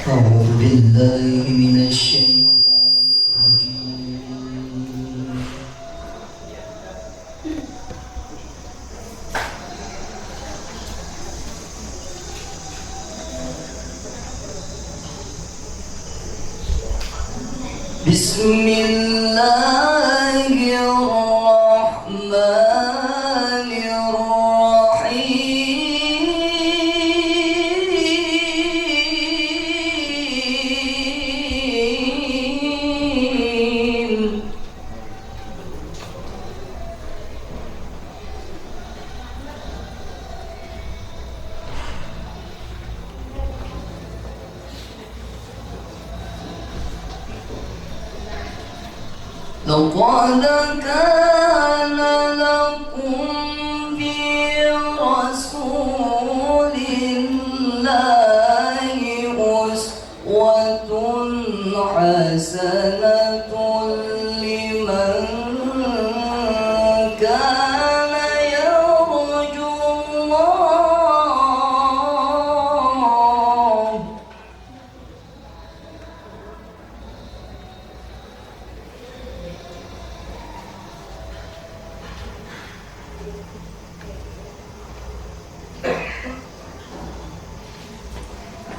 أعوذ بالله من الشيطان الرجيم. بسم الله الرحمن الرحيم. لقد كان لكم في رسول الله أسوة حسنة لمن كان يرجو الله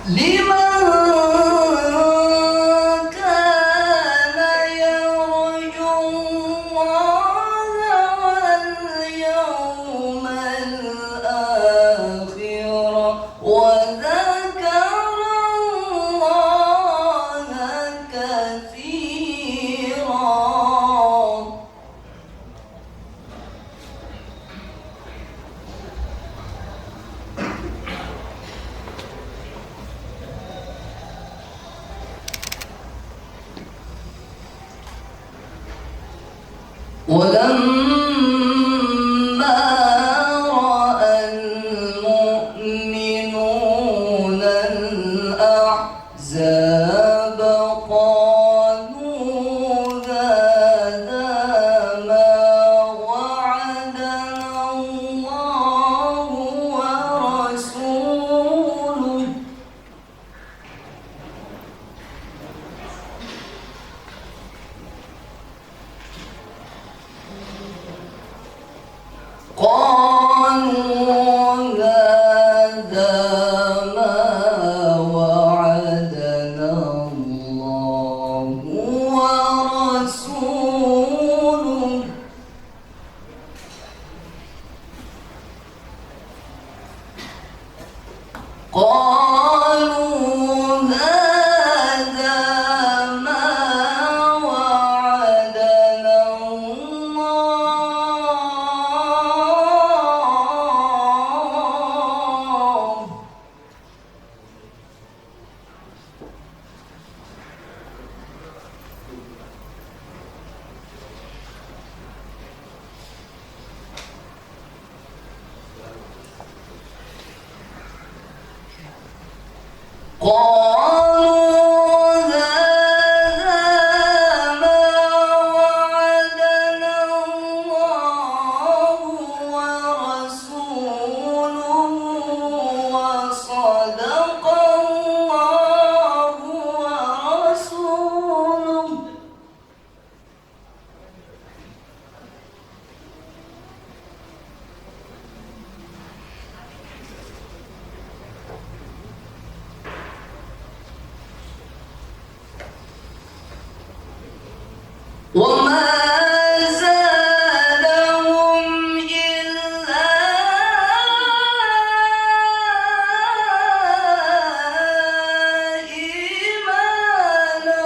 لمن كان يرجو الله واليوم الآخر وذكر الله كثيرا. ولما رأى المؤمنون الأحزاب قالوا هذا ما وعدنا الله ورسوله هذا ما وعدنا الله ورسوله هذا ما وعدنا الله قالوا هذا ما وعدنا الله ورسوله وصدق الله ورسوله. وما زادهم إلا إيمانا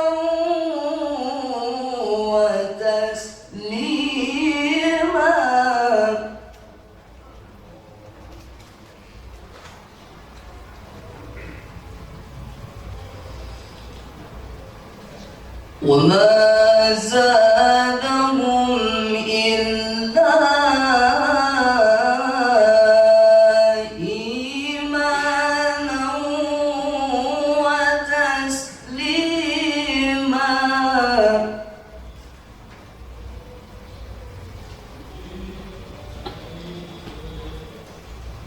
وتسليما. وما زادهم إلا إيمانا وتسليما.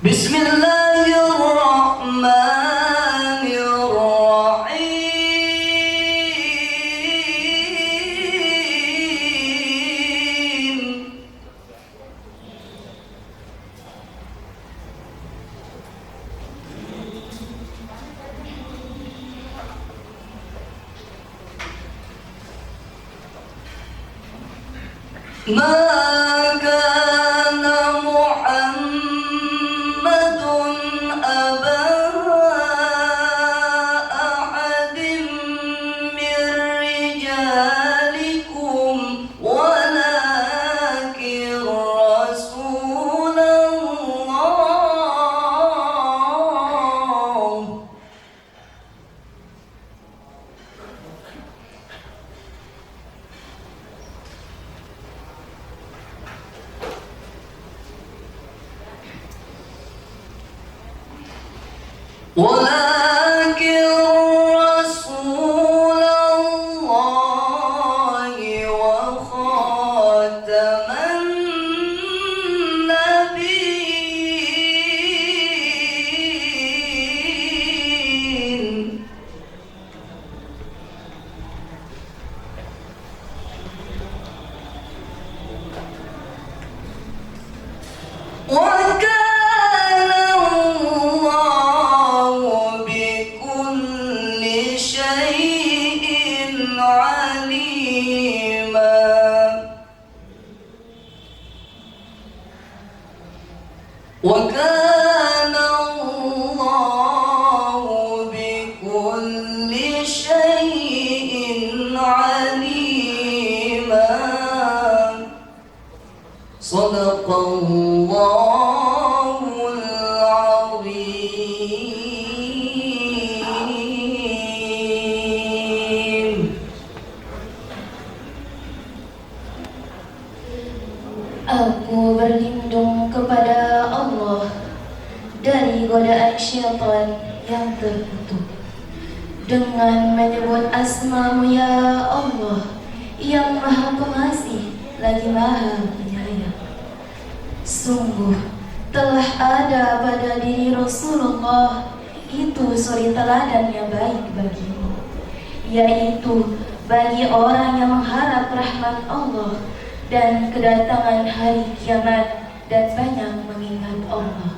بسم الله الرحمن الرحيم. ما كان محمد أبا أحد من رجالكم ولكن رسول الله. ولكن رسول الله وخاتم النبيين. وكان الله بكل شيء عليما. وكان الله بكل شيء عليما. صدق الله العظيم. Aku berlindung kepada Allah dari godaan syaitan yang terkutuk dengan menyebut asma-Mu ya Allah yang Maha Pengasih lagi Maha Penyayang. Sungguh telah ada pada diri Rasulullah itu suri teladan yang baik bagimu, yaitu bagi orang yang mengharap rahmat Allah dan kedatangan hari kiamat dan banyak mengingat Allah.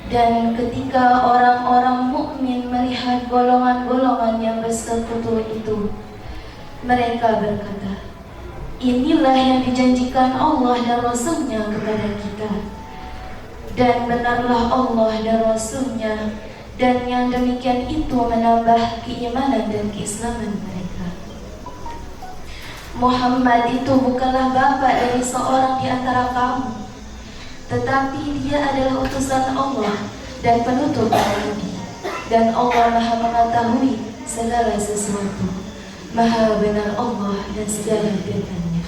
Dan ketika orang-orang mukmin melihat golongan-golongan yang bersekutu itu, mereka berkata, inilah yang dijanjikan Allah dan Rasul-Nya kepada kita. Dan benarlah Allah dan Rasul-Nya, dan yang demikian itu menambah keimanan dan keislaman mereka. Muhammad itu bukanlah bapa dari seorang di antara kamu, tetapi dia adalah utusan Allah dan penutup para nabi. Dan Allah Maha mengetahui segala sesuatu. Maha benar Allah dan segala firman-Nya.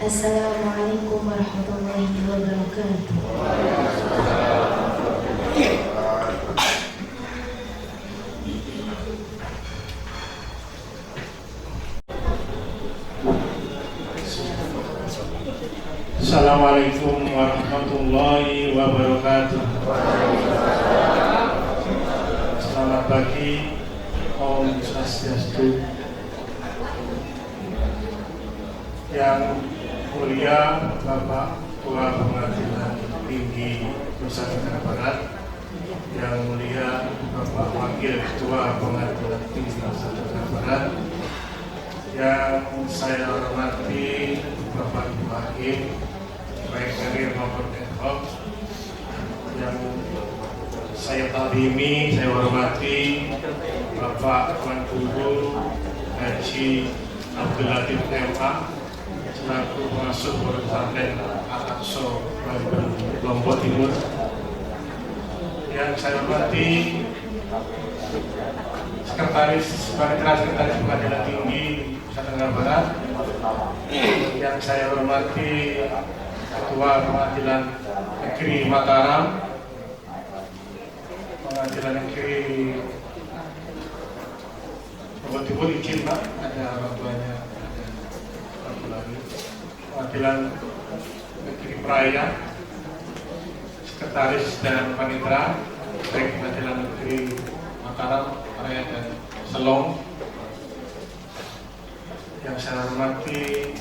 Assalamualaikum warahmatullahi wabarakatuh. Assalamualaikum warahmatullahi wabarakatuh. Selamat pagi, Om Swastiastu. Yang mulia Bapak Ketua Pengadilan Tinggi Nusa Tenggara Barat, yang mulia Bapak Wakil Ketua Pengadilan Tinggi Nusa Tenggara Barat, yang saya hormati Bapak Ibu Hakim, baik karir maupun ad hoc, yang saya takdimi, saya hormati Bapak Tuan Guru Haji Abdul Latif MA selaku pengasuh Pondok Pesantren Al-Aqsa Lombok Timur, yang saya hormati Sekretaris Pengadilan Tinggi Nusa Tenggara Barat, yang saya hormati Ketua Pengadilan Negeri Mataram, Pengadilan Negeri Lombok Timur, izin Pak, ada orang tuanya, Pengadilan Negeri Praia, Sekretaris dan Panitera, baik Pengadilan Negeri Mataram, Praia dan Selong, yang saya hormati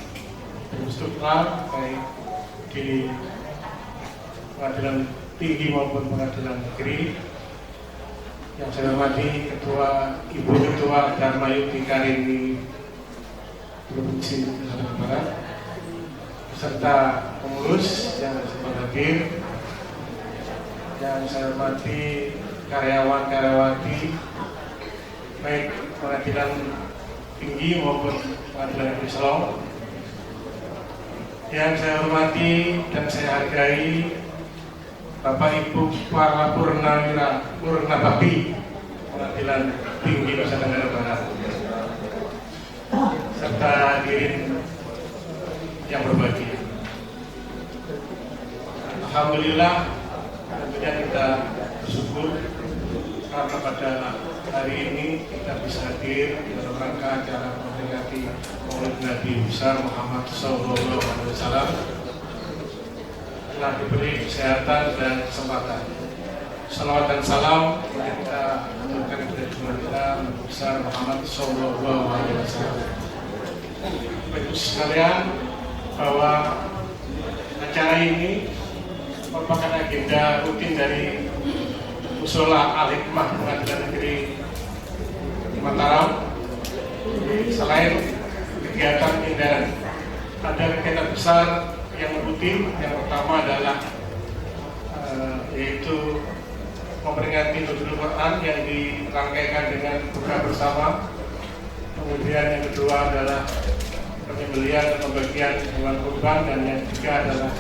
Instruktur baik di Pengadilan Tinggi maupun Pengadilan Negeri, yang saya hormati Ibu Ketua Dharma Yukti Karini Provinsi Nusa Tenggara Barat, beserta pengurus yang sempat hadir, yang saya hormati karyawan-karyawati baik pengadilan tinggi maupun pengadilan negeri Selong, yang saya hormati dan saya hargai Bapak Ibu para Purnabakti Pengadilan Tinggi Nusa Tenggara Barat, serta hadirin yang berbahagia. Alhamdulillah, tentunya kita bersyukur karena pada hari ini kita bisa hadir dalam rangka acara memperingati Maulid Nabi besar Muhammad SAW, telah diberi kesehatan dan kesempatan. Salawat dan salam kita aturkan kepada Junjungan kita Nabi besar Muhammad SAW. Bapak sekalian, bahwa acara ini merupakan agenda rutin dari Mushola Al-Hikmah Pengadilan Negeri Mataram. Selain kegiatan indah, ada kegiatan besar yang rutin. Yang pertama adalah yaitu memperingati Nuzulul Quran yang dirangkaikan dengan buka bersama. Kemudian yang kedua adalah penyembelihan dan pembagian hewan kurban, dan yang ketiga adalah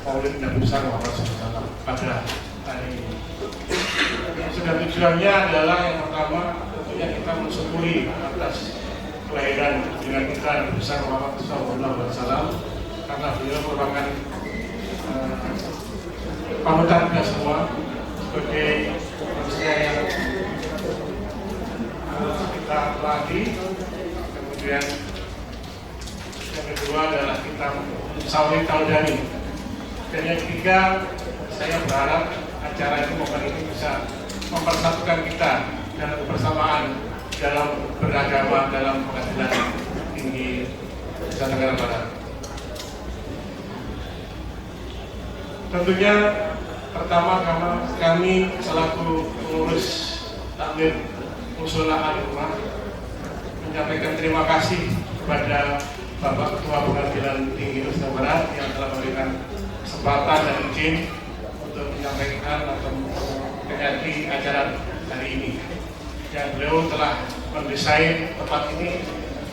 Maulid Nabi besar Muhammad SAW pada hari ini. Sudah tujuannya adalah yang pertama tentunya kita mensyukuri atas kelahiran dengan kita Nabi besar Muhammad SAW, karena beliau merupakan panutan kita semua sebagai manusia yang kita latih. Kemudian yang kedua adalah kita sawit taudani, dan yang ketiga saya berharap acara ini bisa mempersatukan kita dalam kebersamaan dalam beragama dalam Pengadilan Tinggi Nusa Tenggara Barat. Tentunya pertama kami selaku pengurus takmir Mushola Al-Hikmah menyampaikan terima kasih kepada Bapak Ketua Pengadilan Tinggi Nusa Tenggara Barat yang telah memberikan kesempatan dan izin untuk menyampaikan atau memperingati acara hari ini. Yang beliau telah mendesain tempat ini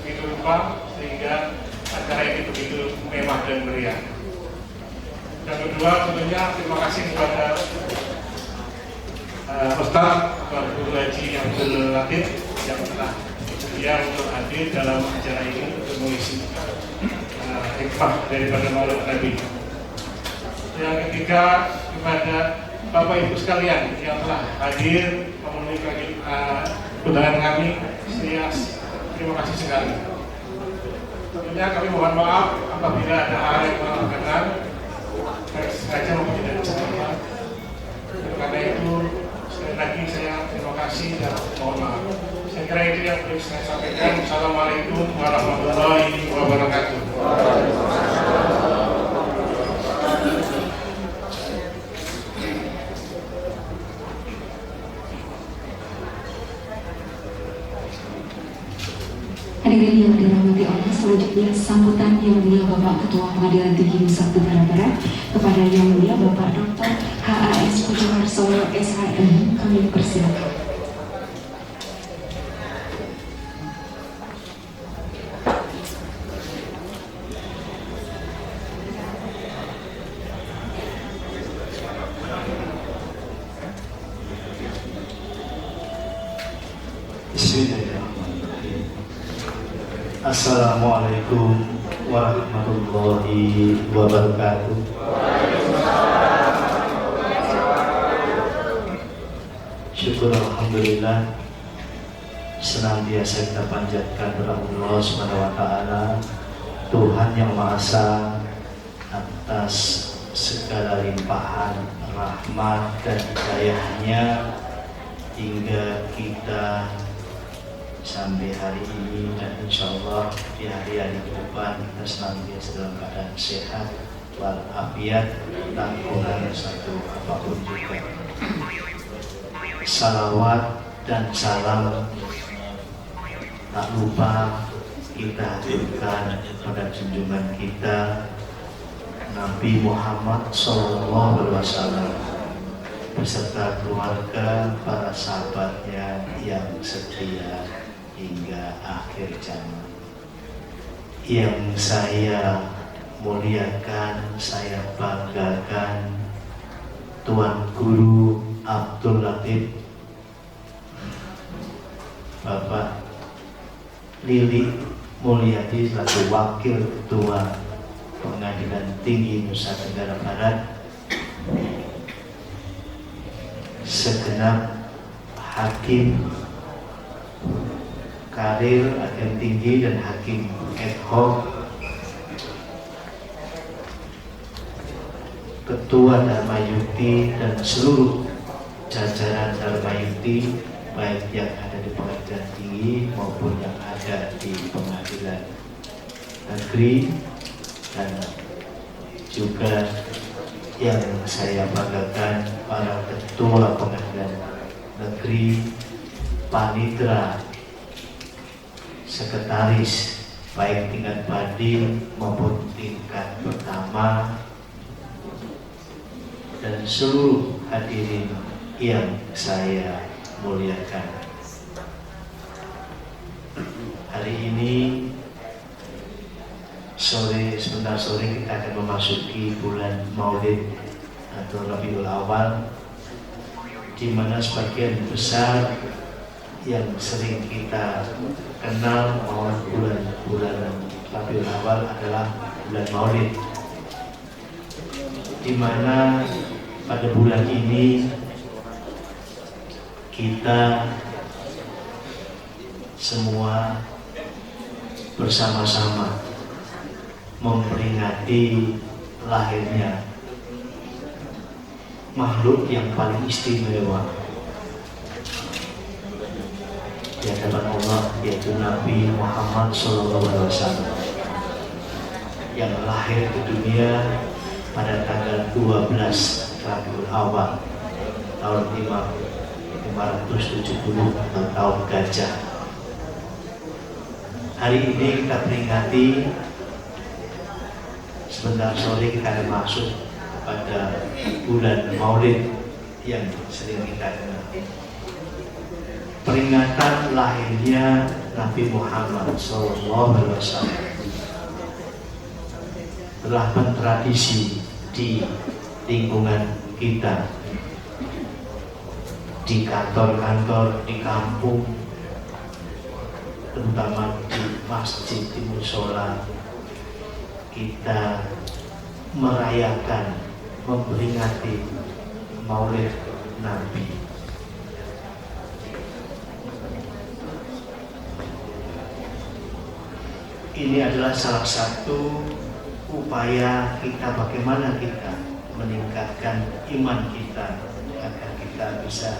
begitu rupa sehingga acara ini begitu mewah dan meriah. Yang kedua tentunya terima kasih kepada Ustaz Guru Haji Abdul Latif yang telah bersedia untuk hadir dalam acara ini untuk mengisi hikmah daripada Maulid Nabi. Yang ketiga kepada Bapak Ibu sekalian yang telah hadir memenuhi undangan kami, terima kasih sekali. Tentunya kami mohon maaf apabila ada hal yang kurang berkenan, sengaja maupun tidak disengaja. Karena itu sekali lagi saya terima kasih dan mohon maaf. Saya kira itu yang perlu saya sampaikan. Assalamualaikum warahmatullahi wabarakatuh. Hadirin yang dirahmati Allah, selanjutnya sambutan Yang Mulia Bapak Ketua Pengadilan Tinggi Nusa Tenggara Barat kepada Yang Mulia Bapak Dr. HAS Pujoharsono SHM, kami persilakan. Bismillahirrahmanirrahim. Assalamualaikum warahmatullahi wabarakatuh. Syukur alhamdulillah senantiasa kita panjatkan kepada Allah Subhanahu wa taala, Tuhan yang Maha Esa, atas segala limpahan rahmat dan hidayah-Nya hingga kita sampai hari ini, dan insya Allah di hari-hari ke depan kita senantiasa dalam keadaan sehat walafiat, tak kurang satu apapun juga. Salawat dan salam tak lupa kita haturkan pada junjungan kita Nabi Muhammad SAW beserta keluarga, para sahabatnya yang setia hingga akhir zaman. Yang saya muliakan, saya banggakan Tuan Guru Abdul Latif, Bapak Lili Mulyadi selaku Wakil Ketua Pengadilan Tinggi Nusa Tenggara Barat, segenap hakim karir, hakim tinggi dan hakim ad hoc, Ketua Dharma Yukti dan seluruh jajaran Dharma Yukti, baik yang ada di pengadilan tinggi maupun yang ada di pengadilan negeri, dan juga yang saya banggakan para ketua pengadilan negeri, panitra, sekretaris baik tingkat banding maupun tingkat pertama, dan seluruh hadirin yang saya muliakan. Hari ini sebentar sore kita akan memasuki bulan Maulid atau Rabiul Awal, di mana sebagian besar yang sering kita kenal bahwa bulan Rabiul Awal adalah bulan Maulid, di mana pada bulan ini kita semua bersama-sama memperingati lahirnya makhluk yang paling istimewa di hadapan Allah, yaitu Nabi Muhammad SAW, yang lahir di dunia pada tanggal 12 Rabiul Awal tahun 570 atau tahun gajah. Hari ini kita peringati, sebentar sore kita akan masuk pada bulan Maulid yang sering kita kenal. Peringatan lahirnya Nabi Muhammad SAW telah bertradisi di lingkungan kita, di kantor-kantor, di kampung, terutama di masjid, di mushola. Kita merayakan, memperingati Maulid Nabi. Ini adalah salah satu upaya kita, bagaimana kita meningkatkan iman kita agar kita bisa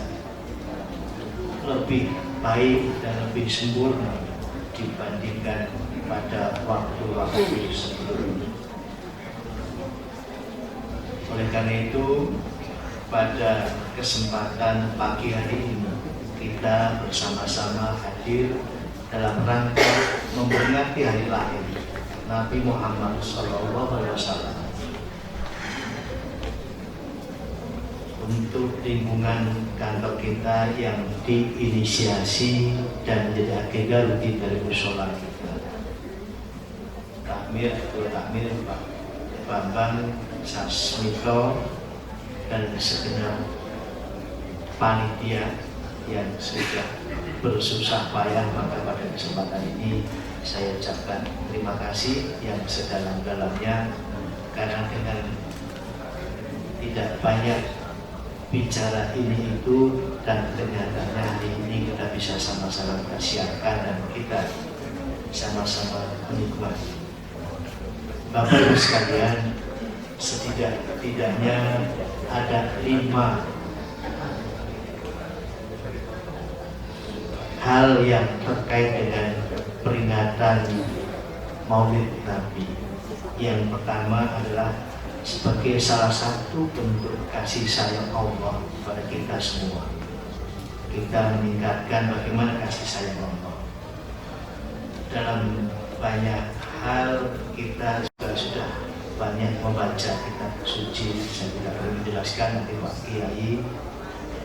lebih baik dan lebih sempurna dibandingkan pada waktu-waktu sebelumnya. Oleh karena itu, pada kesempatan pagi hari ini kita bersama-sama hadir dalam rangka memperingati hari lahir Nabi Muhammad SAW. Untuk lingkungan kantor kita yang diinisiasi dan menjadi agenda rutin dari mushola kita, Takmir Pak Bambang Sasmito dan segenap panitia yang sudah bersusah payah, maka pada kesempatan ini saya ucapkan terima kasih yang sedalam-dalamnya, karena dengan tidak banyak bicara ini itu dan kenyataannya hari ini kita bisa sama-sama persiapkan dan kita sama-sama menikmati. Bapak Ibu sekalian, setidak-tidaknya ada 5 hal yang terkait dengan peringatan Maulid Nabi. Yang pertama adalah sebagai salah satu bentuk kasih sayang Allah pada kita semua. Kita meningkatkan bagaimana kasih sayang Allah. Dalam banyak hal kita juga sudah banyak membaca kitab suci. Saya tidak perlu menjelaskan, nanti Pak Kiai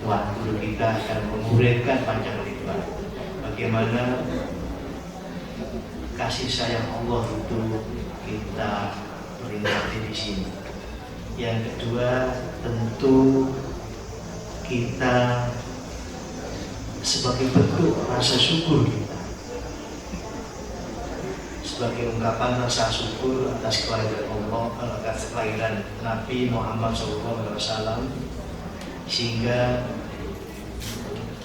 Tuan Guru kita akan mengurekan panjang lebar bagaimana kasih sayang Allah itu kita peringati di sini. Yang kedua, tentu kita sebagai bentuk rasa syukur kita, sebagai ungkapan rasa syukur atas kelahiran Allah, atas kelahiran Nabi Muhammad SAW, sehingga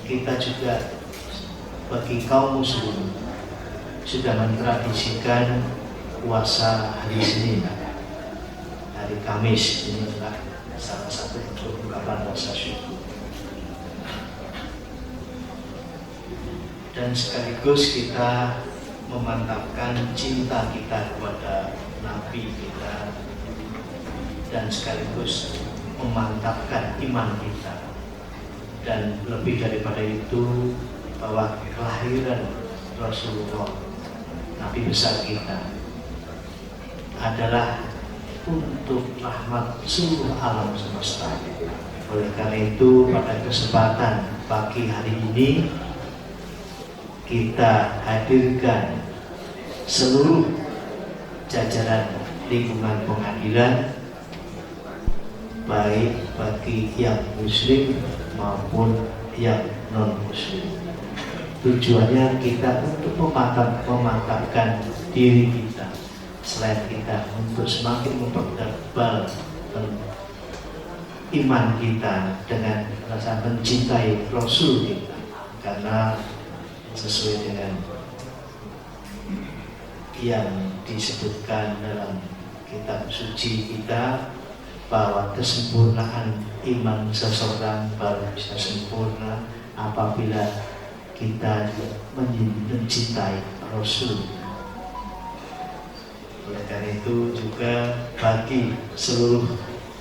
kita juga bagi kaum muslim sudah mentradisikan puasa hari Senin, hari Kamis. Ini adalah salah satu bentuk ungkapan rasa syukur. Dan sekaligus kita memantapkan cinta kita kepada Nabi kita, dan sekaligus memantapkan iman kita. Dan lebih daripada itu, bahwa kelahiran Rasulullah Nabi besar kita adalah untuk rahmat seluruh alam semesta. Oleh karena itu, pada kesempatan pagi hari ini kita hadirkan seluruh jajaran lingkungan pengadilan, baik bagi yang muslim maupun yang non muslim. Tujuannya kita untuk memantapkan diri kita, selain kita untuk semakin mempertebal iman kita dengan rasa mencintai Rasul kita, karena sesuai dengan yang disebutkan dalam kitab suci kita, bahwa kesempurnaan iman seseorang baru bisa sempurna apabila kita mencintai Rasul. Oleh karena itu juga bagi seluruh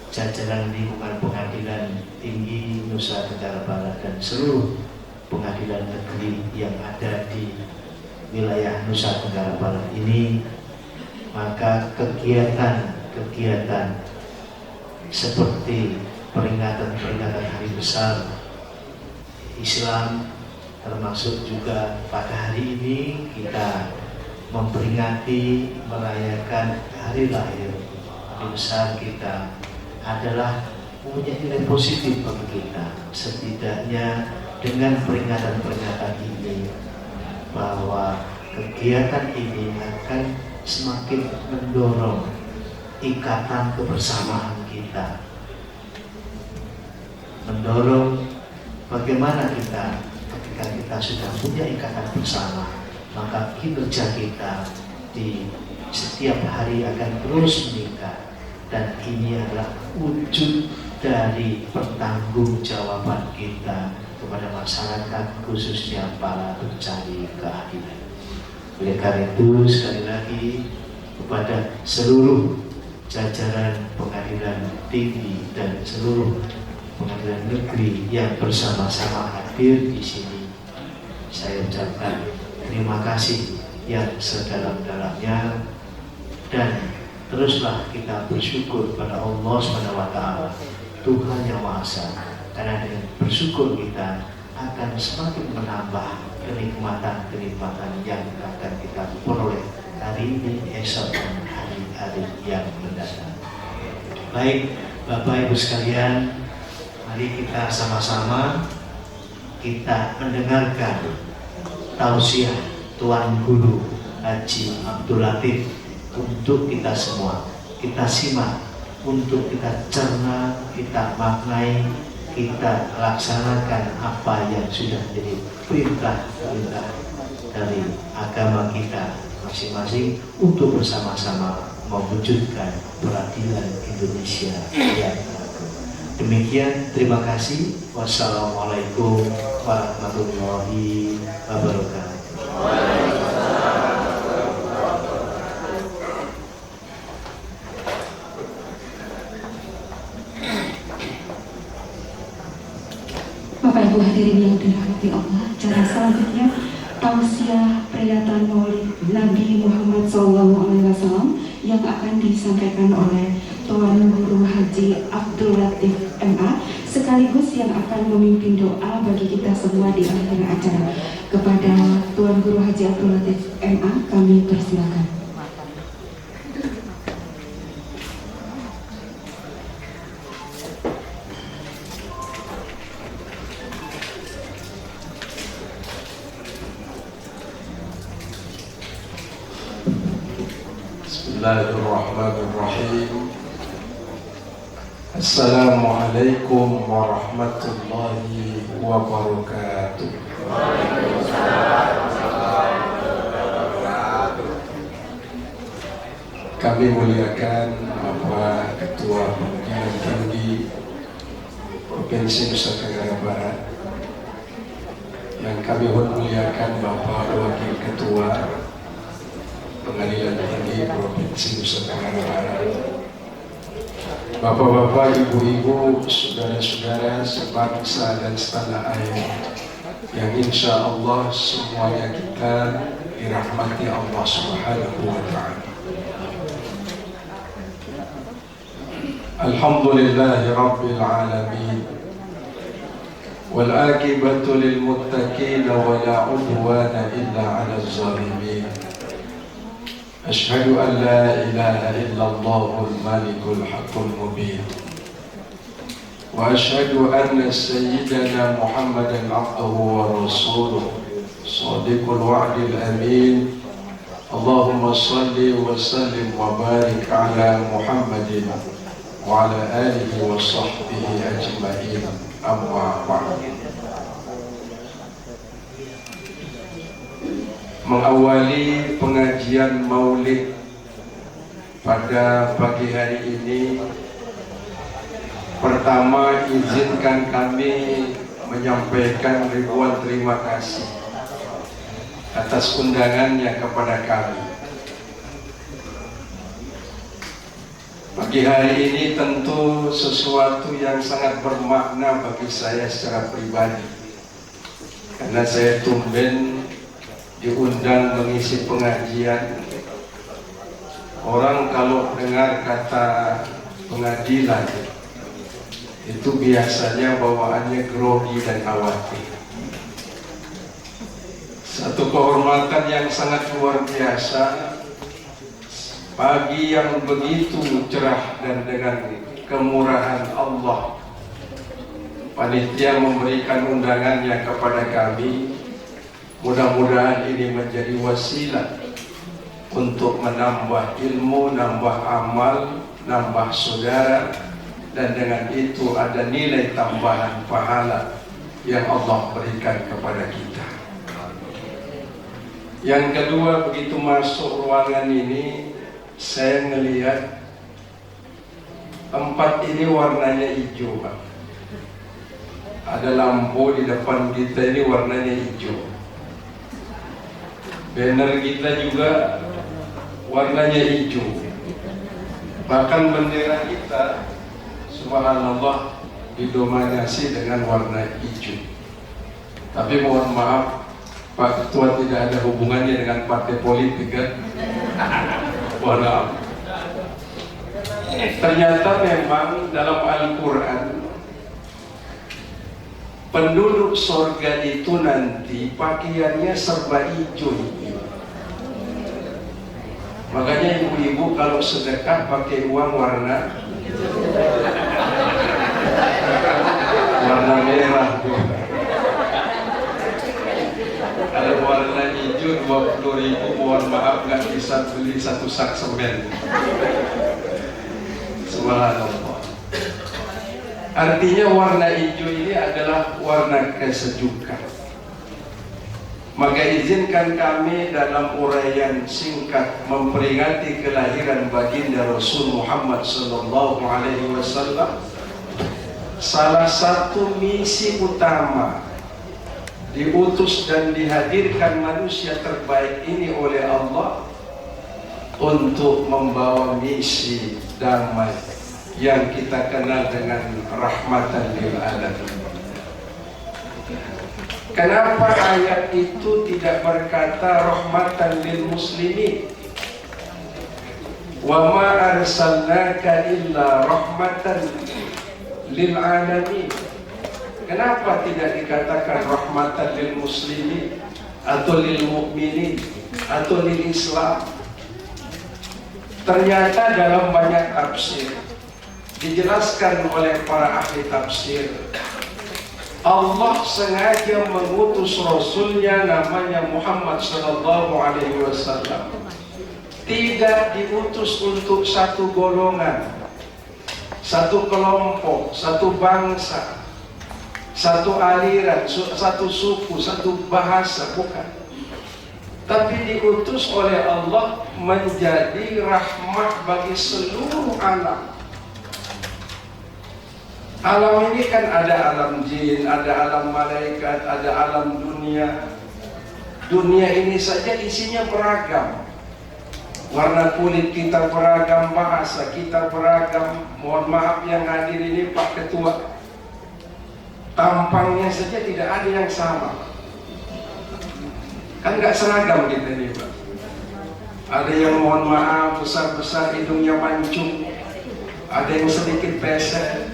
jajaran lingkungan pengadilan tinggi Nusa Tenggara Barat dan seluruh pengadilan negeri yang ada di wilayah Nusa Tenggara Barat ini, maka kegiatan seperti peringatan hari besar Islam, termasuk juga pada hari ini kita memperingati merayakan hari lahir Nabi besar kita, adalah punya nilai positif bagi kita. Setidaknya dengan peringatan ini, bahwa kegiatan ini akan semakin mendorong ikatan kebersamaan kita, mendorong bagaimana kita ketika kita sudah punya ikatan bersama, maka kinerja kita di setiap hari akan terus meningkat. Dan ini adalah wujud dari pertanggungjawaban kita kepada masyarakat, khususnya para pencari keadilan. Oleh karena itu, sekali lagi kepada seluruh jajaran pengadilan tinggi dan seluruh pengadilan negeri yang bersama-sama hadir di sini, saya ucapkan terima kasih yang sedalam-dalamnya, dan teruslah kita bersyukur pada Allah SWT, Tuhan yang Maha Esa, karena dengan bersyukur kita akan semakin menambah kenikmatan-kenikmatan yang akan kita peroleh hari ini, esok, dan hari-hari yang mendatang. Baik Bapak Ibu sekalian, mari kita sama-sama kita mendengarkan tausiah Tuan Guru Haji Abdul Latif untuk kita semua. Kita simak, untuk kita cerna, kita maknai, kita laksanakan apa yang sudah menjadi perintah-perintah dari agama kita masing-masing untuk bersama-sama mewujudkan peradilan Indonesia yang agung. Demikian, terima kasih. Wassalamualaikum warahmatullahi wabarakatuh. Bapak Ibu hadirin yang dirahmati Allah, cara selanjutnya tausiah peringatan Maulid Nabi Muhammad yang akan disampaikan oleh Tuan Guru Haji Abdul Latif MA, sekaligus yang akan memimpin doa bagi kita semua di akhir acara. Kepada Tuan Guru Haji Abdul Latif MA, kami persilakan. Bismillahirrahmanirrahim. Assalamualaikum warahmatullahi wabarakatuh. Kami muliakan Bapak Ketua Pengadilan Tinggi Provinsi Nusa Tenggara Barat, yang kami muliakan Bapak Wakil Ketua Pengadilan Tinggi Provinsi Nusa Tenggara Barat, Bapak-bapak, ibu-ibu, saudara-saudara sebangsa dan setanah air, yang insya Allah semuanya kita dirahmati Allah Subhanahu wa Ta'ala. Alhamdulillahi Rabbil Alamin, wal akibatu lil muttaqin wa la udwana illa 'alal zalimin. Asyhadu an la ilaha illallahul malikul haqqul mubin, wa asyhadu anna sayyidana Muhammadan abduhu wa rasuluh shadiqul wa'dil amin. Allahumma salli wa sallim wa barik ala Muhammadin wa ala alihi wa sahbihi ajma'in. Amma ba'd. Mengawali pengajian Maulid pada pagi hari ini, pertama izinkan kami menyampaikan ribuan terima kasih atas undangannya kepada kami. Pagi hari ini tentu sesuatu yang sangat bermakna bagi saya secara pribadi, karena saya tumben diundang mengisi pengajian. Orang kalau dengar kata pengadilan itu biasanya bawaannya grogi dan khawatir. Satu kehormatan yang sangat luar biasa, pagi yang begitu cerah dan dengan kemurahan Allah, panitia memberikan undangannya kepada kami. Mudah-mudahan ini menjadi wasilah untuk menambah ilmu, nambah amal, nambah saudara, dan dengan itu ada nilai tambahan pahala yang Allah berikan kepada kita. Yang kedua, begitu masuk ruangan ini, saya melihat tempat ini warnanya hijau, Pak. Ada lampu di depan kita ini warnanya hijau. Banner kita juga warnanya hijau. Bahkan bendera kita, subhanallah, didominasi dengan warna hijau. Tapi mohon maaf, Pak Ketua, tidak ada hubungannya dengan partai politik, kan? Mohon maaf. Ternyata memang dalam Al-Quran, penduduk surga itu nanti pakaiannya serba hijau. Makanya ibu-ibu kalau sedekah pakai uang warna merah. Kalau warna hijau 20.000, mohon maaf nggak bisa beli satu sak semen. Subhanallah. Artinya warna hijau ini adalah warna kesejukan. Maka izinkan kami dalam uraian singkat memperingati kelahiran baginda Rasul Muhammad sallallahu alaihi wasallam. Salah satu misi utama diutus dan dihadirkan manusia terbaik ini oleh Allah untuk membawa misi damai yang kita kenal dengan rahmatan lil alamin. Kenapa ayat itu tidak berkata rahmatan lil muslimin? Wa ma arsalnaka illa rahmatan lil alamin. Kenapa tidak dikatakan rahmatan lil muslimin atau lil mukminin atau lil Islam? Ternyata dalam banyak tafsir dijelaskan oleh para ahli tafsir, Allah sengaja mengutus Rasulnya namanya Muhammad sallallahu alaihi wasallam tidak diutus untuk satu golongan, satu kelompok, satu bangsa, satu aliran, satu suku, satu bahasa, bukan. Tapi diutus oleh Allah menjadi rahmat bagi seluruh alam. Alam ini kan ada alam jin, ada alam malaikat, ada alam dunia. Dunia ini saja isinya beragam. Warna kulit kita beragam, bahasa kita beragam. Mohon maaf yang hadir ini Pak Ketua, tampangnya saja tidak ada yang sama. Kan nggak seragam kita nih Pak. Ada yang mohon maaf besar-besar hidungnya mancung, ada yang sedikit pesek,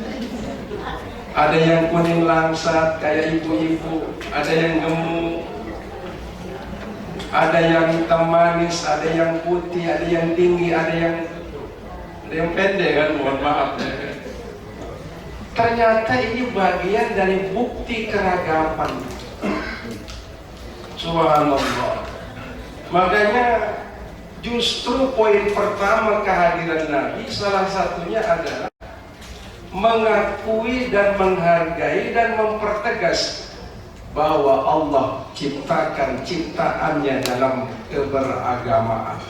ada yang kuning langsat kayak ibu-ibu, ada yang gemuk, ada yang hitam manis, ada yang putih, ada yang tinggi, ada yang pendek kan, mohon maaf. Ternyata ini bagian dari bukti keragaman. Subhanallah. Makanya justru poin pertama kehadiran Nabi salah satunya adalah mengakui dan menghargai dan mempertegas bahwa Allah ciptakan ciptaannya dalam keberagamaan.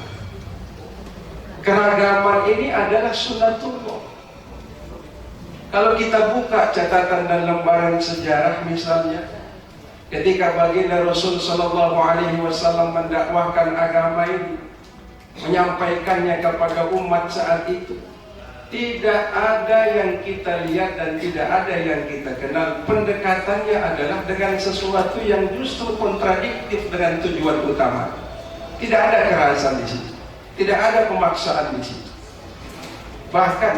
Keragaman ini adalah sunnatullah. Kalau kita buka catatan dan lembaran sejarah misalnya, ketika baginda Rasul sallallahu alaihi wasallam mendakwahkan agama ini, menyampaikannya kepada umat saat itu, tidak ada yang kita lihat dan tidak ada yang kita kenal. Pendekatannya adalah dengan sesuatu yang justru kontradiktif dengan tujuan utama. Tidak ada kekerasan di situ, tidak ada pemaksaan di situ. Bahkan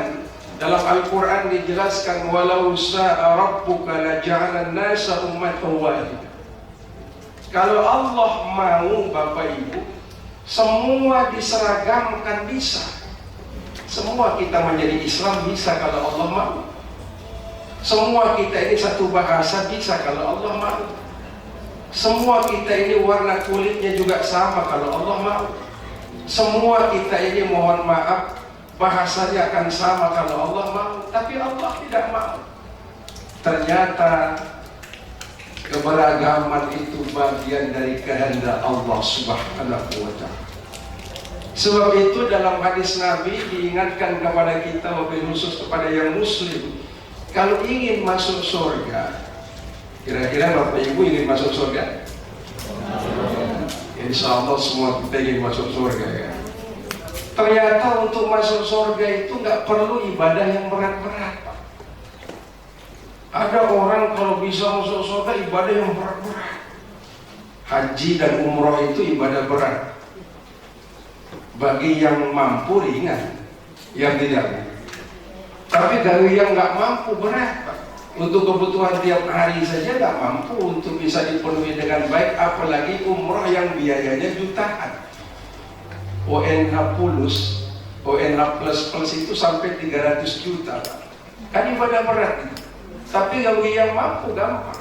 dalam Al-Quran dijelaskan, walau sa'a rabbuka laja'alan nasa ummatan wahidah. Kalau Allah mau Bapak Ibu, semua diseragamkan bisa. Semua kita menjadi Islam bisa kalau Allah mau. Semua kita ini satu bahasa bisa kalau Allah mau. Semua kita ini warna kulitnya juga sama kalau Allah mau. Semua kita ini mohon maaf bahasanya akan sama kalau Allah mau. Tapi Allah tidak mau. Ternyata keberagaman itu bagian dari kehendak Allah Subhanahu wa ta'ala. Sebab itu dalam hadis Nabi diingatkan kepada kita, wabil khusus kepada yang muslim, kalau ingin masuk surga, kira-kira Bapak Ibu ingin masuk surga? Insya Allah semua kita ingin masuk surga ya. Ternyata untuk masuk surga itu nggak perlu ibadah yang berat-berat. Ada orang kalau bisa masuk surga ibadah yang berat-berat. Haji dan umroh itu ibadah berat. Bagi yang mampu ringan, yang tidak. Tapi bagi yang nggak mampu berat. Untuk kebutuhan tiap hari saja nggak mampu untuk bisa dipenuhi dengan baik, apalagi umroh yang biayanya jutaan. ONH plus itu sampai 300 juta. Kan ibadah berat. Tapi bagi yang mampu gampang.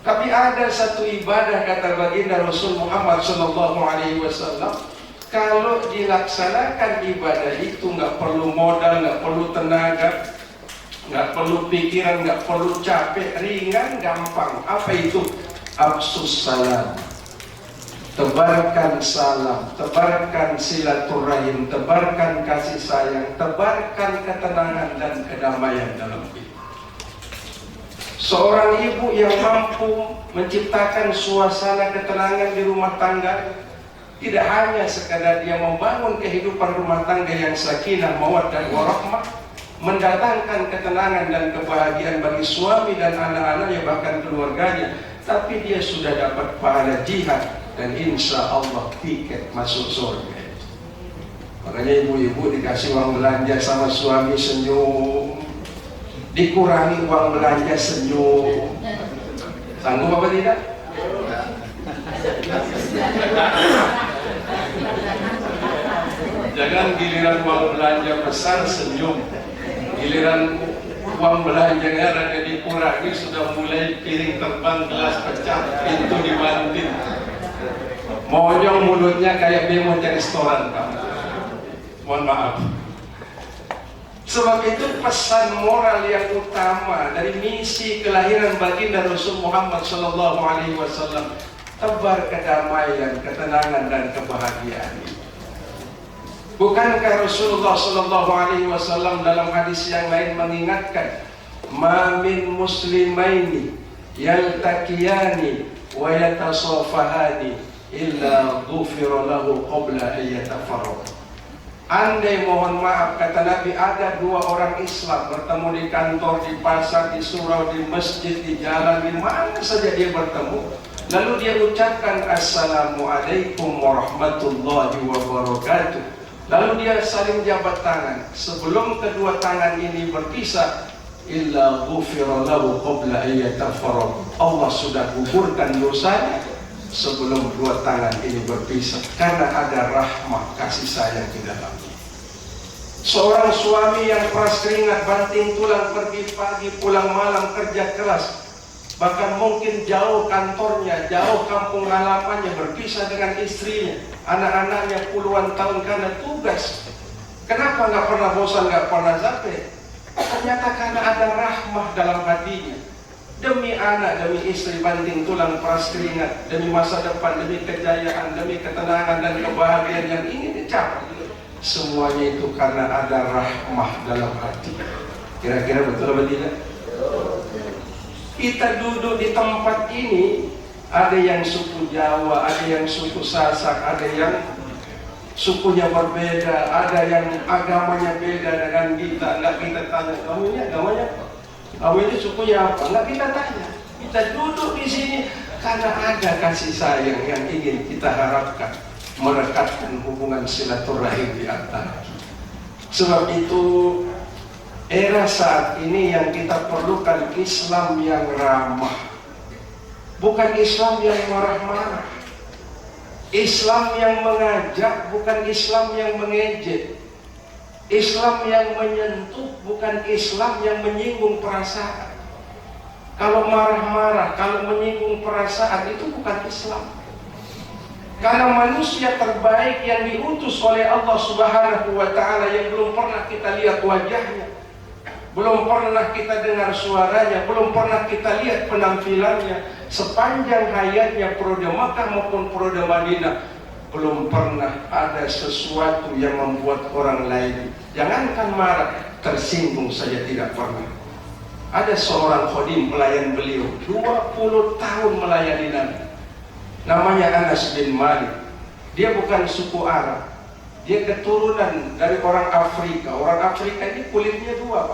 Tapi ada satu ibadah kata baginda Rasul Muhammad SAW, kalau dilaksanakan ibadah itu nggak perlu modal, nggak perlu tenaga, nggak perlu pikiran, nggak perlu capek, ringan, gampang. Apa itu? Afsus salam, tebarkan salam, tebarkan silaturahim, tebarkan kasih sayang, tebarkan ketenangan dan kedamaian dalam hidup. Seorang ibu yang mampu menciptakan suasana ketenangan di rumah tangga, tidak hanya sekadar dia membangun kehidupan rumah tangga yang sakinah, mawaddah warahmah, mendatangkan ketenangan dan kebahagiaan bagi suami dan anak-anaknya bahkan keluarganya, tapi dia sudah dapat pahala jihad dan insya Allah tiket masuk surga. Makanya ibu-ibu dikasih uang belanja sama suami senyum, dikurangi uang belanja senyum. Sanggup apa tidak? Jangan giliran uang belanja besar senyum, giliran uang belanjanya rada dikurangi sudah mulai piring terbang, gelas pecah, pintu dibanting. Monyong mulutnya kayak bemo di restoran, Pak. Mohon maaf. Sebab itu pesan moral yang utama dari misi kelahiran baginda Rasul Muhammad SAW, tebar kedamaian, ketenangan dan kebahagiaan. Bukankah Rasulullah SAW dalam hadis yang lain mengingatkan, "Ma min muslimaini yaltaqiyani wa yatasafahani illa ghufira lahu qabla an yatafarraqaa." Andai, mohon maaf, kata Nabi, ada dua orang Islam bertemu di kantor, di pasar, di surau, di masjid, di jalan, di mana saja dia bertemu, lalu dia ucapkan Assalamualaikum warahmatullahi wabarakatuh, lalu dia saling jabat tangan. Sebelum kedua tangan ini berpisah, illa ghufira lahu qabla an yatafarraq, Allah sudah gugurkan dosanya sebelum dua tangan ini berpisah, karena ada rahmah kasih sayang di dalamnya. Seorang suami yang peras keringat, banting tulang, pergi pagi pulang malam, kerja keras, bahkan mungkin jauh kantornya, jauh kampung halamannya, berpisah dengan istrinya, anak-anaknya puluhan tahun karena tugas. Kenapa nggak pernah bosan, nggak pernah capek? Ternyata karena ada rahmah dalam hatinya. Demi anak, demi istri, banting tulang, peras keringat, demi masa depan, demi kejayaan, demi ketenangan dan kebahagiaan yang ingin dicapai. Semuanya itu karena ada rahmah dalam hati. Kira-kira betul atau tidak? Kita duduk di tempat ini, ada yang suku Jawa, ada yang suku Sasak, ada yang sukunya berbeda, ada yang agamanya beda dengan kita. Nggak kita tanya, kamu ini agamanya apa? Kamu ini sukunya apa? Nggak kita tanya. Kita duduk di sini karena ada kasih sayang yang ingin kita harapkan, merekatkan hubungan silaturahim di antara. Sebab itu era saat ini yang kita perlukan Islam yang ramah, bukan Islam yang marah-marah. Islam yang mengajak, bukan Islam yang mengejek. Islam yang menyentuh, bukan Islam yang menyinggung perasaan. Kalau marah-marah, kalau menyinggung perasaan, itu bukan Islam. Karena manusia terbaik yang diutus oleh Allah Subhanahu wa Ta'ala, yang belum pernah kita lihat wajahnya, belum pernah kita dengar suaranya, belum pernah kita lihat penampilannya, sepanjang hayatnya periode Makkah maupun periode Madinah, belum pernah ada sesuatu yang membuat orang lain, jangankan marah, tersinggung saja tidak pernah. Ada seorang khadim pelayan beliau, 20 tahun melayani Nabi, namanya Anas bin Malik. Dia bukan suku Arab, dia keturunan dari orang Afrika. Orang Afrika ini kulitnya dua,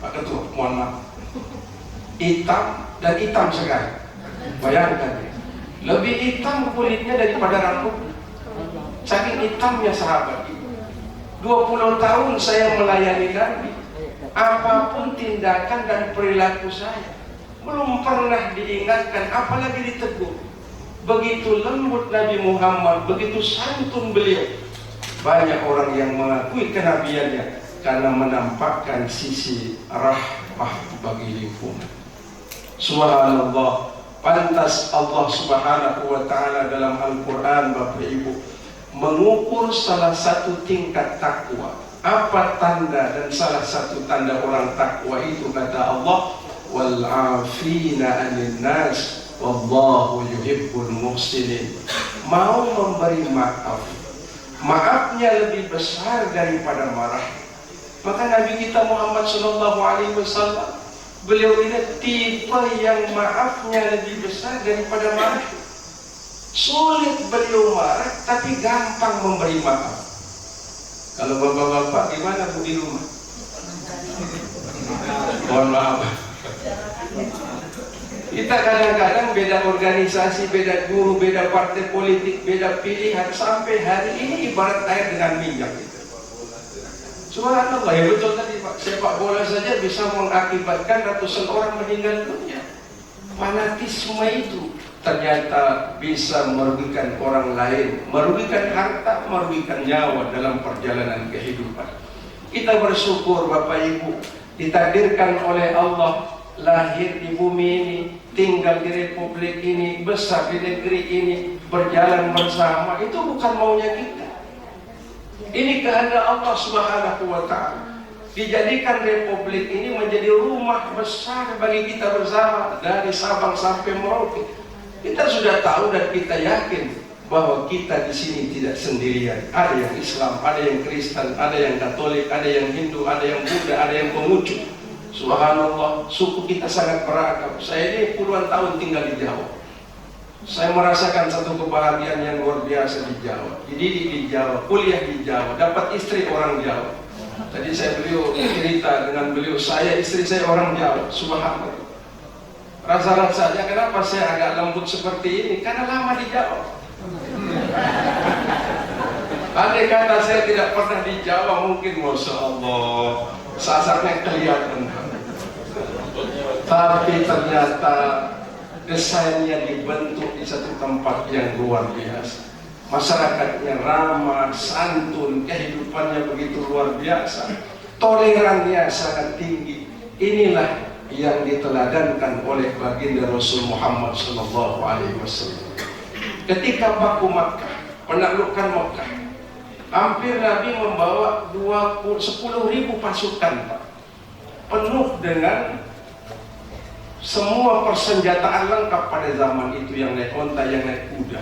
Pak Ketua, mohon maaf, hitam dan hitam sekali. Bayangkan, lebih hitam kulitnya daripada rambut, saking hitamnya sahabat itu. 20 tahun saya melayani Nabi, apapun tindakan dan perilaku saya, belum pernah diingatkan, apalagi ditegur. Begitu lembut Nabi Muhammad, begitu santun beliau. Banyak orang yang mengakui kenabiannya karena menampakkan sisi rahmah bagi lingkungan. Subhanallah, pantas Allah Subhanahu wa Ta'ala dalam Al-Quran, Bapak Ibu, mengukur salah satu tingkat takwa. Apa tanda dan salah satu tanda orang takwa itu, kata Allah, wal 'afina 'anil nas wallahu yuhibbul muhsinin. Mau memberi maaf, maafnya lebih besar daripada marah. Maka Nabi kita Muhammad SAW, beliau ini tipe yang maafnya lebih besar daripada marah. Sulit beliau marah, tapi gampang memberi maaf. Kalau bapak-bapak gimana Bu di rumah? Mohon maaf, kita kadang-kadang beda organisasi, beda guru, beda partai politik, beda pilihan, sampai hari ini ibarat air dengan minyak gitu. Subhanallah, ya betul tadi Pak, sepak bola saja bisa mengakibatkan ratusan orang meninggal dunia. Fanatisme itu ternyata bisa merugikan orang lain, merugikan harta, merugikan nyawa dalam perjalanan kehidupan. Kita bersyukur Bapak Ibu, ditakdirkan oleh Allah lahir di bumi ini, tinggal di republik ini, besar di negeri ini, berjalan bersama. Itu bukan maunya kita. Ini kehendak Allah Subhanahu wa Ta'ala. Dijadikan republik ini menjadi rumah besar bagi kita bersama dari Sabang sampai Merauke. Kita sudah tahu dan kita yakin bahwa kita di sini tidak sendirian. Ada yang Islam, ada yang Kristen, ada yang Katolik, ada yang Hindu, ada yang Buddha, ada yang Konghucu. Subhanallah, suku kita sangat beragam. Saya ini puluhan tahun tinggal di Jawa. Saya merasakan satu kebahagiaan yang luar biasa di Jawa. Dididik di Jawa, kuliah di Jawa, dapat istri orang Jawa. Tadi saya cerita dengan beliau, istri saya orang Jawa. Subhanallah. Rasa-rasanya kenapa saya agak lembut seperti ini? Karena lama di Jawa. Andai kata saya tidak pernah di Jawa, mungkin Masya Allah sasarnya kelihatan. Tapi ternyata desainnya dibentuk di satu tempat yang luar biasa. Masyarakatnya ramah, santun, kehidupannya begitu luar biasa, tolerannya sangat tinggi. Inilah yang diteladankan oleh baginda Rasul Muhammad SAW. Ketika Baku Makkah, menaklukkan Makkah, hampir Nabi membawa 10.000 pasukan, Pak, penuh dengan semua persenjataan lengkap pada zaman itu, yang naik onta, yang naik kuda.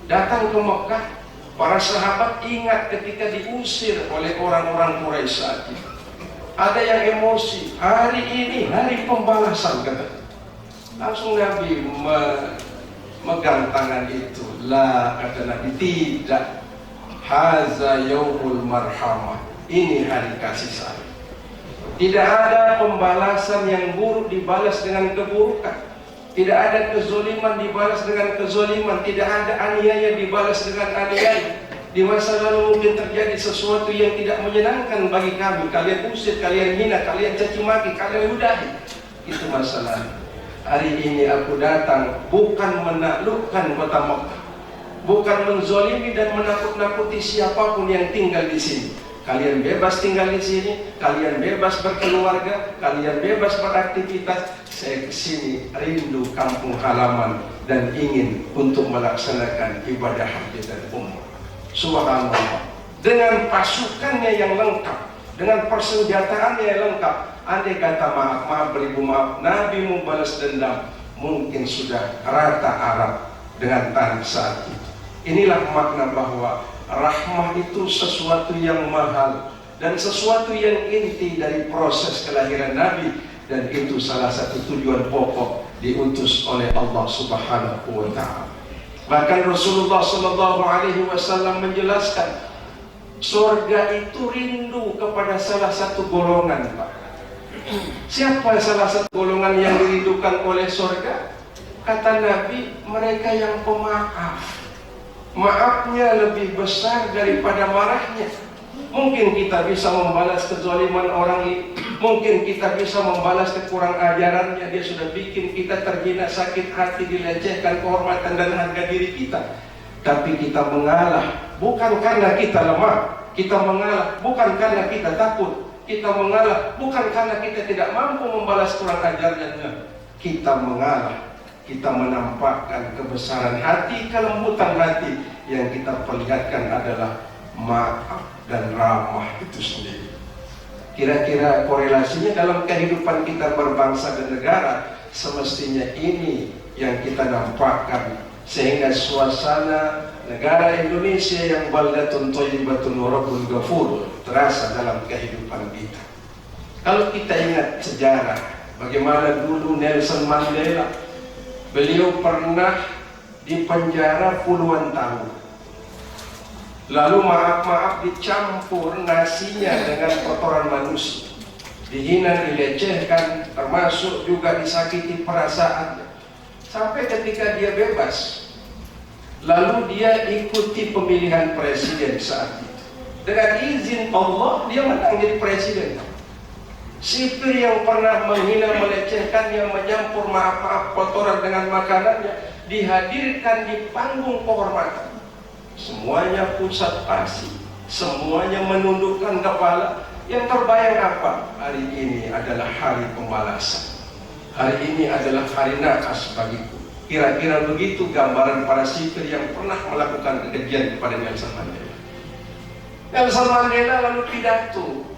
Datang ke Mekah, para sahabat ingat ketika diusir oleh orang-orang Quraisy saat itu. Ada yang emosi, hari ini hari pembalasan, kata. Langsung Nabi memegang tangan itu. La, kata Nabi, tidak. Haza yaumul marhamah. Ini hari kasih sayang. Tidak ada pembalasan yang buruk dibalas dengan keburukan. Tidak ada kezoliman dibalas dengan kezoliman. Tidak ada aniaya dibalas dengan aniaya. Di masa lalu mungkin terjadi sesuatu yang tidak menyenangkan bagi kami. Kalian usir, kalian hina, kalian caci maki, kalian ludahi. Itu masalah. Hari ini aku datang bukan menaklukkan kota Mekah, bukan menzolimi dan menakut-nakuti siapapun yang tinggal di sini. Kalian bebas tinggal di sini, kalian bebas berkeluarga, kalian bebas beraktivitas. Saya kesini rindu kampung halaman dan ingin untuk melaksanakan ibadah haji dan umrah. Subhanallah. Dengan pasukannya yang lengkap, dengan persenjataannya yang lengkap. Andai kata maaf beribu maaf, Nabi membalas dendam, mungkin sudah rata Arab dengan tanah saat itu. Inilah makna bahwa rahmah itu sesuatu yang mahal dan sesuatu yang inti dari proses kelahiran Nabi, dan itu salah satu tujuan pokok diutus oleh Allah Subhanahu wa Ta'ala. Bahkan Rasulullah SAW menjelaskan surga itu rindu kepada salah satu golongan, Pak. Siapa salah satu golongan yang dirindukan oleh surga? Kata Nabi, mereka yang pemaaf. Maafnya lebih besar daripada marahnya. Mungkin kita bisa membalas kezaliman orang ini, mungkin kita bisa membalas kekurang ajarannya. Dia sudah bikin kita terhina, sakit hati, dilecehkan kehormatan dan harga diri kita. Tapi kita mengalah bukan karena kita lemah, kita mengalah bukan karena kita takut, kita mengalah bukan karena kita tidak mampu membalas kurang ajarnya. Kita mengalah, kita menampakkan kebesaran hati, kelembutan hati. Yang kita perlihatkan adalah maaf dan ramah itu sendiri. Kira-kira korelasinya dalam kehidupan kita berbangsa dan negara, semestinya ini yang kita nampakkan, sehingga suasana negara Indonesia yang baldatun thayyibatun wa rabbun ghafur terasa dalam kehidupan kita. Kalau kita ingat sejarah, bagaimana dulu Nelson Mandela, beliau pernah dipenjara puluhan tahun. Lalu maaf-maaf dicampur nasinya dengan kotoran manusia, dihina, dilecehkan, termasuk juga disakiti perasaannya. Sampai ketika dia bebas, lalu dia ikuti pemilihan presiden saat itu. Dengan izin Allah dia menang jadi presiden. Sipir yang pernah menghina, melecehkan, yang menyampur maaf-maaf kotoran dengan makanannya, dihadirkan di panggung kehormatan. Semuanya pusat pasi, semuanya menundukkan kepala. Yang terbayang apa? Hari ini adalah hari pembalasan. Hari ini adalah hari nakas bagiku. Kira-kira begitu gambaran para sipir yang pernah melakukan kekejian kepada Nelson Mandela. Nelson Mandela lalu pidato.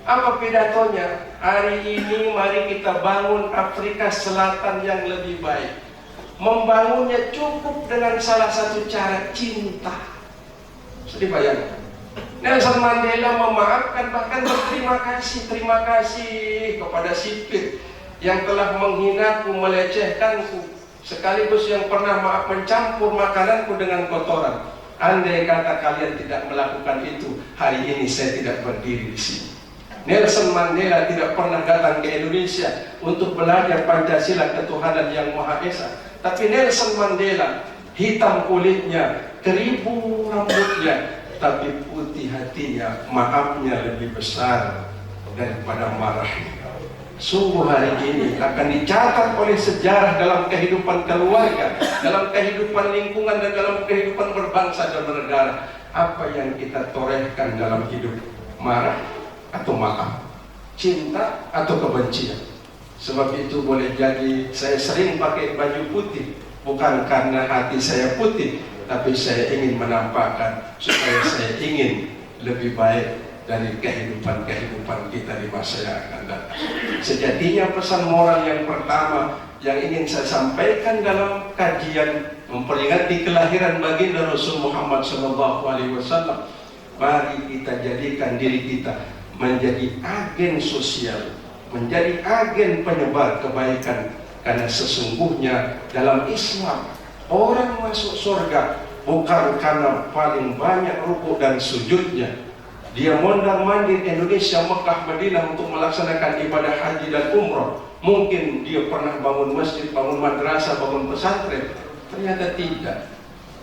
Apa pidatonya? Hari ini mari kita bangun Afrika Selatan yang lebih baik. Membangunnya cukup dengan salah satu cara, cinta. Sedih bayangkan. Nelson Mandela memaafkan, bahkan berterima kasih kepada sipir yang telah menghinaku, melecehkanku, sekaligus yang pernah mencampur makananku dengan kotoran. Andai kata kalian tidak melakukan itu, hari ini saya tidak berdiri di sini. Nelson Mandela tidak pernah datang ke Indonesia untuk belajar Pancasila, ketuhanan yang Maha Esa. Tapi Nelson Mandela, hitam kulitnya, keribu rambutnya, tapi putih hatinya, maafnya lebih besar daripada marahnya. Sungguh hari ini akan dicatat oleh sejarah dalam kehidupan keluarga, dalam kehidupan lingkungan, dan dalam kehidupan berbangsa dan bernegara. Apa yang kita torehkan dalam hidup? Marah atau maaf, cinta atau kebencian. Sebab itu boleh jadi saya sering pakai baju putih bukan karena hati saya putih, tapi saya ingin menampakkan supaya saya ingin lebih baik dari kehidupan kita di masa yang akan datang. Sejatinya pesan moral yang pertama yang ingin saya sampaikan dalam kajian memperingati kelahiran baginda Rasul Muhammad SAW, mari kita jadikan diri kita menjadi agen sosial, menjadi agen penyebar kebaikan. Karena sesungguhnya dalam Islam orang masuk surga bukan karena paling banyak rukuk dan sujudnya. Dia mondar-mandir Indonesia, Mekah, Madinah untuk melaksanakan ibadah haji dan umroh. Mungkin dia pernah bangun masjid, bangun madrasah, bangun pesantren. Ternyata tidak.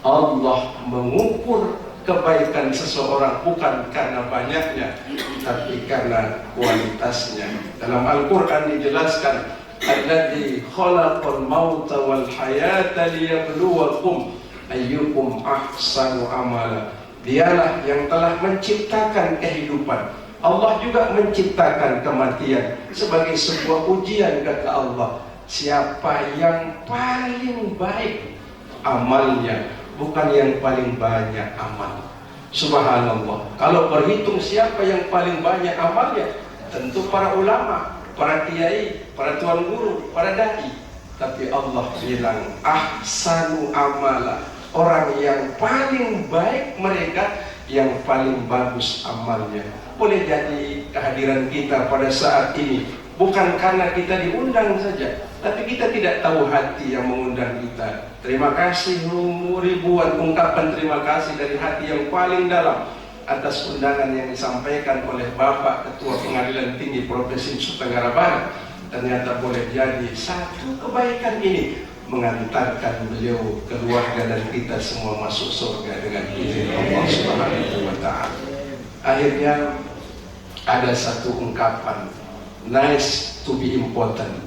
Allah mengukur kebaikan seseorang bukan karena banyaknya, tapi karena kualitasnya. Dalam Al-Quran dijelaskan, alladzi khalaqal mauta wal hayata liyabluwakum ayyukum ahsanu amala. Dialah yang telah menciptakan kehidupan. Allah juga menciptakan kematian sebagai sebuah ujian, kata Allah. Siapa yang paling baik amalnya, bukan yang paling banyak amal. Subhanallah. Kalau berhitung siapa yang paling banyak amalnya, tentu para ulama, para kiai, para tuan guru, para dai. Tapi Allah bilang ahsanu amala. Orang yang paling baik mereka yang paling bagus amalnya. Boleh jadi kehadiran kita pada saat ini bukan karena kita diundang saja, tapi kita tidak tahu hati yang mengundang kita. Terima kasih ribuan ungkapan terima kasih dari hati yang paling dalam atas undangan yang disampaikan oleh Bapak Ketua Pengadilan Tinggi Provinsi Nusa Tenggara Barat. Ternyata boleh jadi satu kebaikan ini mengantarkan beliau, keluarga, dan kita semua masuk surga dengan izin Allah Subhanahu wa Ta'ala. Akhirnya ada satu ungkapan, nice to be important,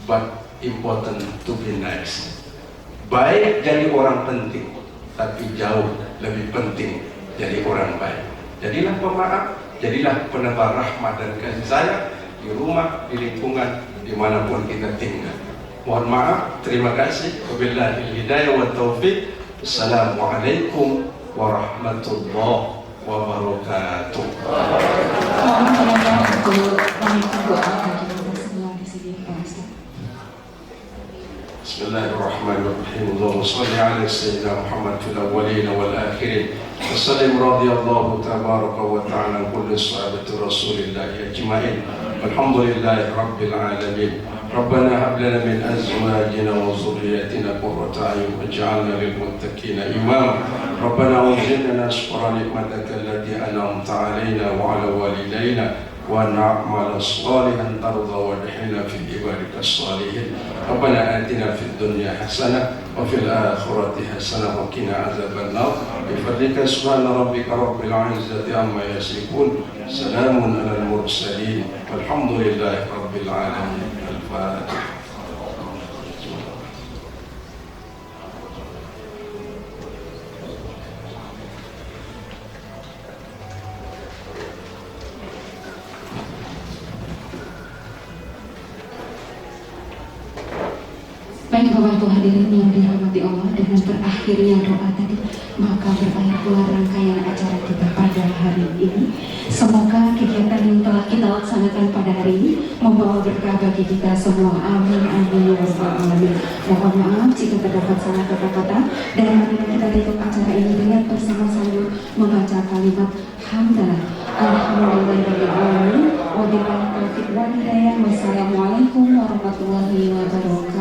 but important to be nice. Baik jadi orang penting, tapi jauh lebih penting jadi orang baik. Jadilah pemaaf, jadilah penebar rahmat dan kasih sayang di rumah, di lingkungan, dimanapun kita tinggal. Mohon maaf, terima kasih. Wabillahi hidayah wa taufiq. Assalamualaikum warahmatullahi wabarakatuh. Mohon penanya untuk meminta doa bagi kita semua di sini, Pak Ustaz. Bismillahirrahmanirrahim. Allahumma shalli ala sayyidina Muhammad fil awwalin wal akhirin. Wassallam radhiyallahu tabaraka wa ta'ala kulli sahabati Rasulillah ajma'in. Walhamdulillahi rabbil alamin. ربنا هب لنا من ازواجنا وذرياتنا قرة اعين واجعلنا للمتقين اماما ربنا وزدنا شكر نعمتك التي انعمت علينا وعلى والدينا ونعمل صالحا ترضى وادخلنا في عبادك الصالحين ربنا آتنا في الدنيا حسنة وفي الآخرة حسنة وقنا عذاب النار بفضلك سبحان ربك رب العزة عما يصفون سلام على المرسلين والحمد لله رب العالمين. الفاتحة. Baik Bapak Ibu hadirin yang dirahmati Allah, dengan berakhirnya doa tadi maka berakhir pula rangkaian acara kita pada hari ini. Semoga kegiatan yang telah kita laksanakan pada hari ini membawa berkah bagi kita semua. Amin amin ya rabbal alamin. Mohon maaf jika terdapat salah kata-kata, dan marilah kita tutup acara ini dengan bersama-sama membaca kalimat hamdalah. Alhamdulillahirabbil alamin. Wabillahi taufiq wal hidayah. Wassalamualaikum warahmatullahi wabarakatuh.